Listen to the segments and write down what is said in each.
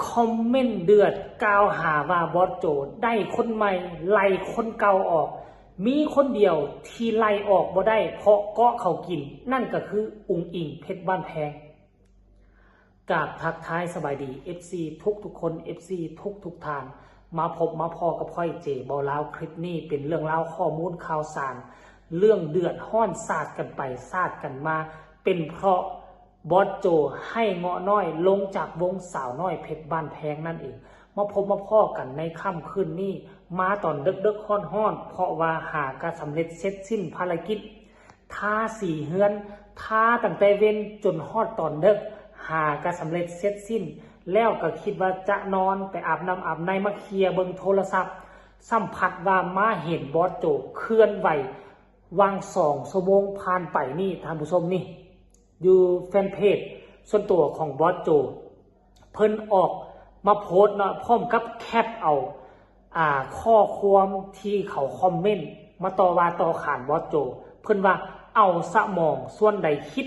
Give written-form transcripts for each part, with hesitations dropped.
คอมเมนต์เดือดกล่าวหาว่าบอสโจได้คนใหม่ไล่คนเก่าออกมีคนเดียวที่ไล่ออกบ่ได้เพราะเกาะเขากินนั่นก็คืออุ๋งอิงเพชรบ้านแพงกราบทักทายสบายดี FC ทุกคน FC ทุกทางมาพบมาพอกับพ่อยเจบอลาวคลิปนี้เป็นเรื่องราวข้อมูลข่าวสารเรื่องเดือดห้อนสาดกันไปสาดกันมาเป็นเพราะบอสโจให้เงาะน้อยลงจากวงสาวน้อยเพชรบ้านแพงนั่นเองมาพบมาพ่อกันในค่ำคืนนี้มาตอนดึกห้อนเพราะว่าหาการสำเร็จเสร็จสิ้นภารกิจท้าสี่เฮือนท้าตั้งแต่เว้นจนฮอดตอนดึกหาการสำเร็จเสร็จสิ้นแล้วก็คิดว่าจะนอนไปอาบน้ำอาบในมาเคลียร์เบิ่งโทรศัพท์สัมผัสว่ามาเห็นบอสโจเคลื่อนไหววาง2 ชั่วโมงผ่านไปนี่ท่านผู้ชมนี่อยู่แฟนเพจส่วนตัวของบอสโจเพิ่นออกมาโพสต์นะพร้อมกับแคปเอาข้อความที่เขาคอมเมนต์มาต่อว่าต่อขานบอสโจเพิ่นว่าเอาสมองส่วนใดคิด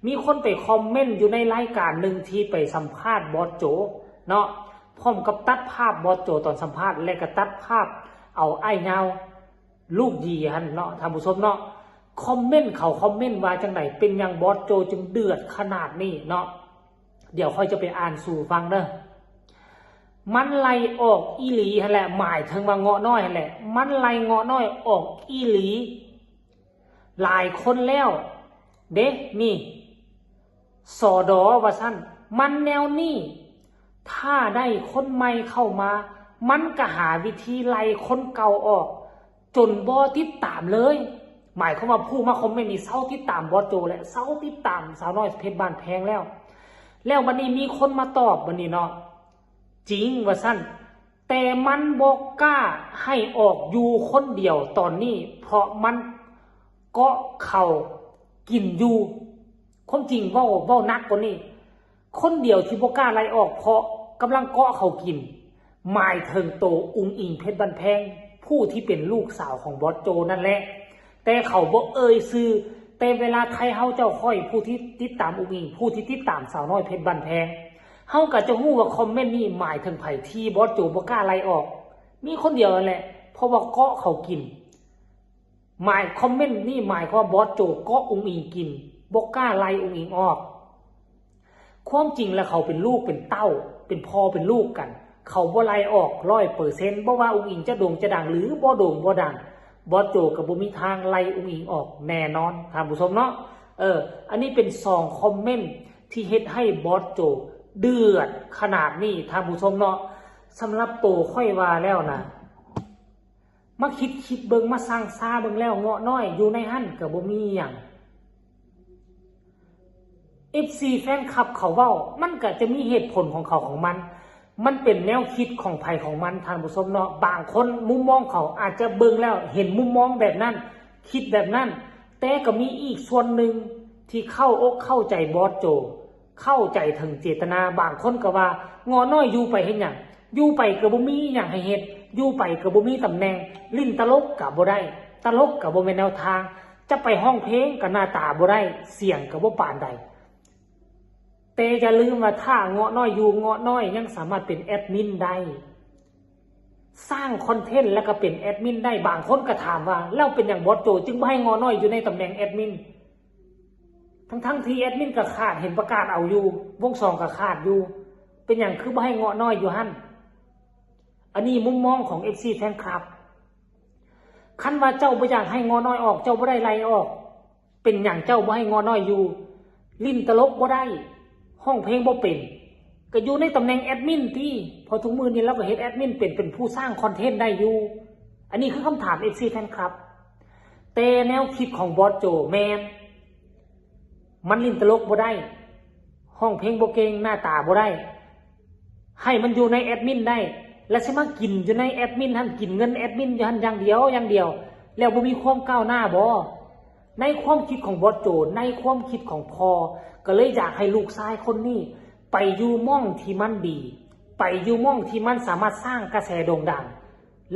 มีคนไปคอมเมนต์อยู่ในรายการหนึ่งที่ไปสัมภาษณ์บอสโจเนาะพร้อมกับตัดภาพบอสโจตอนสัมภาษณ์และก็ตัดภาพเอาไอ้เงาลูกยีหันเนาะท่านผู้ชมเนาะคอมเมนต์เขาคอมเมนต์ว่าจังไหนเป็นอย่างบอสโจจึงเดือดขนาดนี้เนาะเดี๋ยวค่อยจะไปอ่านสู่ฟังเด้อมันไล่ออกอีหลีหั่นแหละหมายถึงว่าเงาะน้อยหั่นแหละมันไล่เงาะน้อยออกอีหลีหลายคนแล้วเด้นี่สอดอว่าซั่นมันแนวนี้ถ้าได้คนใหม่เข้ามามันก็หาวิธีไล่คนเก่าออกจนบ่ติดตามเลยหมายความว่าผู้มาคอมเมนต์นี่เซาติดตามบอสโจและเซาติดตามสาวน้อยเพชรบ้านแพงแล้ววันนี้มีคนมาตอบวันนี้เนาะจริงว่าซั่นแต่มันบอกกล้าให้ออกอยู่คนเดียวตอนนี้เพราะมันเกาะเข่ากินอยู่ความจริงเว้านักกว่านี้คนเดียวที่บ่กล้าไล่ออกเพราะกำลังเกาะเขากินหมายถึงโตอุ๋งอิงเพชรบ้านแพงผู้ที่เป็นลูกสาวของบอสโจนั่นแหละแต่เขาบ่เอ่ยชื่อแต่เวลาไทยเฮาเจ้าค่อยผู้ที่ติดตามอุ๋งอิงผู้ที่ติดตามสาวน้อยเพชรบ้านแพงเฮาก็จะฮู้ว่าคอมเมนต์นี้หมายถึงไผที่บอสโจบ่กล้าไล่ออกมีคนเดียวนั่นแหละเพราะว่าเกาะเขากินคอมเมนต์นี่หมายความว่าบอสโจเกาะอุ๋งอิงกินบ่กล้าไล่อุ๋งอิงออกความจริงแล้วเขาเป็นลูกเป็นเต้าเป็นพ่อเป็นลูกกันเขาบ่ไล่ออก 100% บ่ว่าอุ๋งอิงจะโด่งจะดังหรือบ่โด่งบ่ดังบอสโจก็บ่มีทางไล่อุ๋งอิงออกแน่นอนท่านผู้ชมเนาะอันนี้เป็น2 คอมเมนต์ที่เฮ็ดให้บอสโจเดือดขนาดนี้ท่านผู้ชมเนาะสำหรับโตค่อยว่าแล้วนะมาคิดเบิ่งมาสร้างซาเบิ่งแล้วเงาะน้อยอยู่ในหั่นก็บ่มีหยัง FC แฟนคลับเขาเว้ามันก็จะมีเหตุผลของเขาของมันเป็นแนวคิดของไผของมันท่านผู้ชมเนาะบางคนมุมมองเขาอาจจะเบิ่งแล้วเห็นมุมมองแบบนั้นคิดแบบนั้นแต่ก็มีอีกส่วนหนึ่งที่เข้าอกเข้าใจบอสโจเข้าใจถึงเจตนาบางคนก็ว่างอน้อยอยู่ไปเฮ็ดหยังอยู่ไปก็บ่มีหยังให้เฮ็ดอยู่ไปก็บ่มีตำแหน่งลิ้นตลกก็บ่ได้ตลกก็บ่แม่นแนวทางจะไปห้องเพลงก็หน้าตาบ่ได้เสียงก็บ่ปานใดแต่อย่าลืมว่าถ้าเงาะน้อยอยู่เงาะน้อยยังสามารถเป็นแอดมินได้สร้างคอนเทนต์แล้วก็เป็นแอดมินได้บางคนก็ถามว่าแล้วเป็นอย่างบอสโจจึงบ่ให้เงาะน้อยอยู่ในตำแหน่งแอดมินทั้งที่แอดมินก็ขาดเห็นประกาศเอาอยู่วง2ก็ขาดอยู่เป็นอย่างคือบ่ให้เงาะน้อยอยู่หั่นอันนี้มุมมองของ FC แฟนคลับคันว่าเจ้าบ่อยากให้เงาะน้อยออกเจ้าบ่ได้ไล่ออกเป็นอย่างเจ้าบ่ให้เงาะน้อยอยู่ลิ้นตลกบ่ได้ห้องเพลงบ่เป็นก็อยู่ในตำแหน่งแอดมินที่พอทุกมือนี้เราก็เฮ็ดแอดมินเป็นผู้สร้างคอนเทนต์ได้อยู่อันนี้คือคำถาม FC แฟนคลับแต่แนวคิดของบอสโจแมนมันลิ้นตลกบ่ได้ห้องเพลงบ่เก่งหน้าตาบ่ได้ให้มันอยู่ในแอดมินได้แล้วสิมากินอยู่ในแอดมินหั่นกินเงินแอดมินอยู่หั่นอย่างเดียวแล้วบ่มีความก้าวหน้าบ่ในความคิดของบอสโจในความคิดของพ่อก็เลยอยากให้ลูกชายคนนี้ไปอยู่ม่องที่มันดีไปอยู่ม่องที่มันสามารถสร้างกระแสโด่งดัง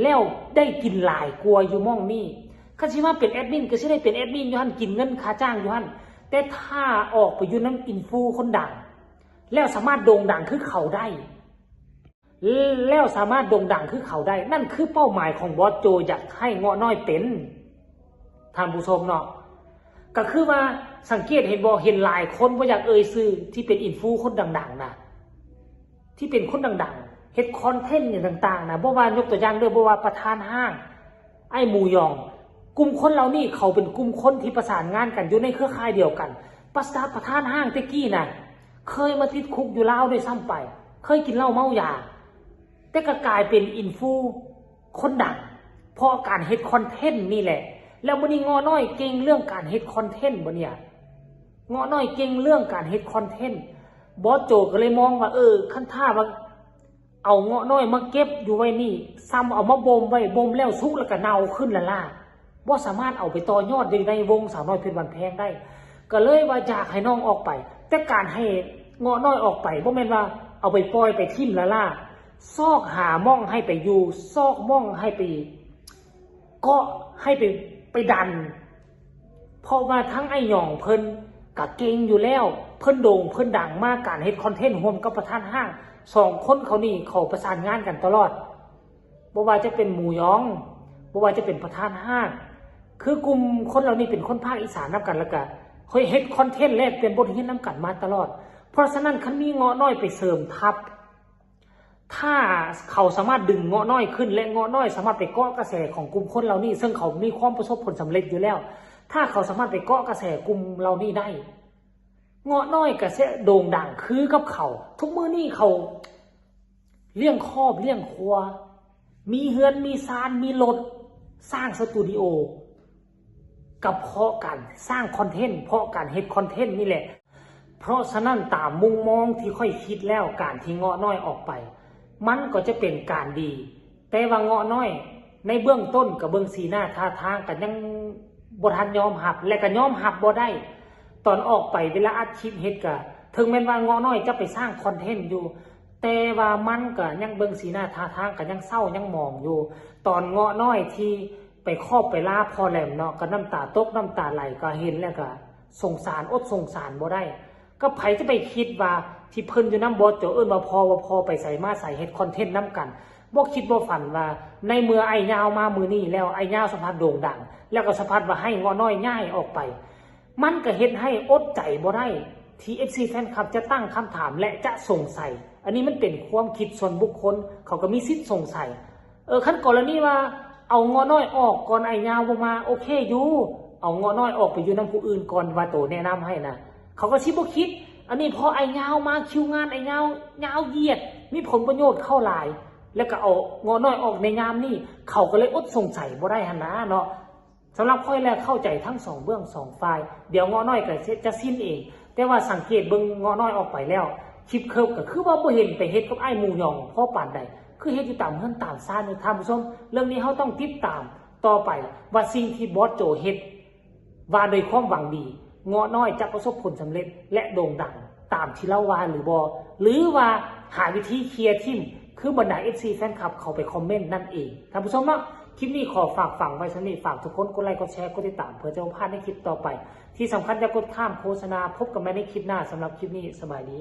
แล้วได้กินหลายกลัวอยู่ม่องนี้คันสิมาเป็นแอดมินก็สิได้เป็นแอดมินอยู่หั่นกินเงินค่าจ้างอยู่หั่นแต่ถ้าออกไปอยู่นำอินฟูคนดังแล้วสามารถโด่งดังคือเขาได้ แล้วสามารถโด่งดังคือเขาได้นั่นคือเป้าหมายของบอสโจอยากให้เงาะน้อยเป็นท่านผู้ชมเนาะก็คือว่าสังเกตเห็นบ่เห็นหลายคนบ่อยากซื้อที่เป็นอินฟูคนดังๆนะที่เป็นคนดังๆเฮ็ดคอนเทนต์อย่างต่างๆนะบ่ว่ายกตัวอย่างเด้อบ่ว่าประธานห้างไอ้หมูยองกลุ่มคนเหล่านี้เขาเป็นกลุ่มคนที่ประสานงานกันอยู่ในเครือข่ายเดียวกันประธานห้างตะกี้น่ะเคยมาติดคุกอยู่ลาวด้วยซ้ำไปเคยกินเหล้าเมายาแต่ก็กลายเป็นอินฟูคนดังเพราะการเฮ็ดคอนเทนต์นี่แหละแล้วมื้อนี้เงาะน้อยเก่งเรื่องการเฮ็ดคอนเทนต์บ่เนี่ยเงาะน้อยเก่งเรื่องการเฮ็ดคอนเทนต์บอสโจก็เลยมองว่าคันท่าว่าเอาเงาะน้อยมาเก็บอยู่ไว้นี่ซ้ำเอามาบ่มไว้บ่มแล้วสุกแล้วก็เน่าขึ้นละล่ะบ่สามารถเอาไปต่อยอดในวงสาวน้อยเพชรบ้านแพงได้ก็เลยว่าอยากให้น้องออกไปแต่การให้เงาะน้อยออกไปบ่แม่นว่าเอาไปปล่อยไปทิ่มละล่ะซอกหาม่องให้ไปอยู่ซอกม่องให้ไปก็ให้ไปดันเพราะว่าทั้งไอ้หย่องเพิ่นก็เก่งอยู่แล้วเพิ่นโด่งเพิ่นดังมากการเฮ็ดคอนเทนต์ร่วมกับประธานห้าง2คนเขานี่เขาประสานงานกันตลอดบ่ว่าจะเป็นหมูยองบ่ว่าจะเป็นประธานห้างคือกลุ่มคนเหล่านี้เป็นคนภาคอีสานนำกันแล้วก็เฮ้ยเฮ็ดคอนเทนต์แลกเปลี่ยนบทเรียนนำกันมาตลอดเพราะฉะนั้นคันมีเงาะน้อยไปเสริมทัพถ้าเขาสามารถดึงเงาะน้อยขึ้นและเงาะน้อยสามารถไปเกาะกระแสของกลุ่มคนเหล่านี้ซึ่งเขามีความประสบผลสำเร็จอยู่แล้วถ้าเขาสามารถไปเกาะกระแสกลุ่มเหล่านี้ได้เงาะน้อยกระแสโด่งดังคือกับเขาทุกมื้อนี้เขาเลี้ยงครอบเลี้ยงครัวมีเฮือนมีซานมีรถสร้างสตูดิโอกับเพราะการสร้างคอนเทนต์เพราะการเฮ็ดคอนเทนต์นี่แหละเพราะฉะนั้นตามมุมมองที่ค่อยคิดแล้วการที่เงาะน้อยออกไปมันก็จะเป็นการดีแต่ว่าเงาะน้อยในเบื้องต้นกับเบื้องสีหน้าท่าทางกันยังบ่ทันยอมหับและก็ยอมหับบ่ได้ตอนออกไปเวลาอัดคลิปเฮ็ดก็ถึงแม้ว่าเงาะน้อยจะไปสร้างคอนเทนต์อยู่แต่ว่ามันก็ยังเบิ่งสีหน้าท่าทางก็ยังเศร้ายังมองอยู่ตอนเงาะน้อยที่ไปครอบไปลาพอแหลมเนาะก็น้ำตาตกน้ำตาไหลก็เห็นแล้วก็สงสารอดสงสารบ่ได้ก็ไผจะไปคิดว่าที่เพิ่นอยู่น้ำบอสโจว่าพอไปใส่มาใส่เฮ็ดคอนเทนต์น้ำกันบ่คิดบ่ฝันว่าในเมื่อไอ้ยาวมามือนี้แล้วไอ้ยาวสัมผัสโด่งดังแล้วก็สัมผัสว่าให้เงาะน้อยง่ายออกไปมันก็เฮ็ดให้อดใจบ่ได้ที่ FC แฟนคลับจะตั้งคำถามและจะสงสัยอันนี้มันเป็นความคิดส่วนบุคคลเขาก็มีสิทธิ์สงสัยคันกรณีว่าเอาเงาะน้อยออกก่อนไอ้ยาวบ่มาโอเคอยู่เอาเงาะน้อยออกไปอยู่นำผู้อื่นก่อนว่าโตแนะนำให้นะเขาก็สิบ่คิดอันนี้พอไอ้ยาวมาคิวงานไอ้ยาวเหยียดมีผลประโยชน์เข้าหลายแล้วก็เอาเงาะน้อยออกในยามนี้เขาก็เลยอดสงสัยบ่ได้หั่นนะเนาะสำหรับค่อยแล้วเข้าใจทั้ง2เบื้อง2ฝ่ายเดี๋ยวเงาะน้อยก็จะสิ้นเองแต่ว่าสังเกตเบิ่งเงาะน้อยออกไปแล้วคลิปเคิร์ฟก็คือว่าบ่เห็นไปเฮ็ดกับไอ้หมูยองพอปานใดคือเฮ็ดอยู่ตามเฮือนตามซ่านนี่ท่านผู้ชมเรื่องนี้เฮาต้องติดตามต่อไปว่าสิ่งที่บอสโจเฮ็ดว่าโดยความหวังดีเงาะน้อยจะประสบผลสำเร็จและโด่งดังตามที่เล่าว่าหรือบ่หรือว่าหาวิธีเคลียร์ทิมคือบรรดา FC แฟนคลับเขาไปคอมเมนต์นั่นเองท่านผู้ชมเนาะคลิปนี้ขอฝากฝังไว้สำนี้ฝากทุกคนกดไลค์กดแชร์กดติดตามเพื่อจะไม่พลาดในคลิปต่อไปที่สำคัญอย่ากดข้ามโฆษณาพบกันใหม่ในคลิปหน้าสำหรับคลิปนี้สบายดี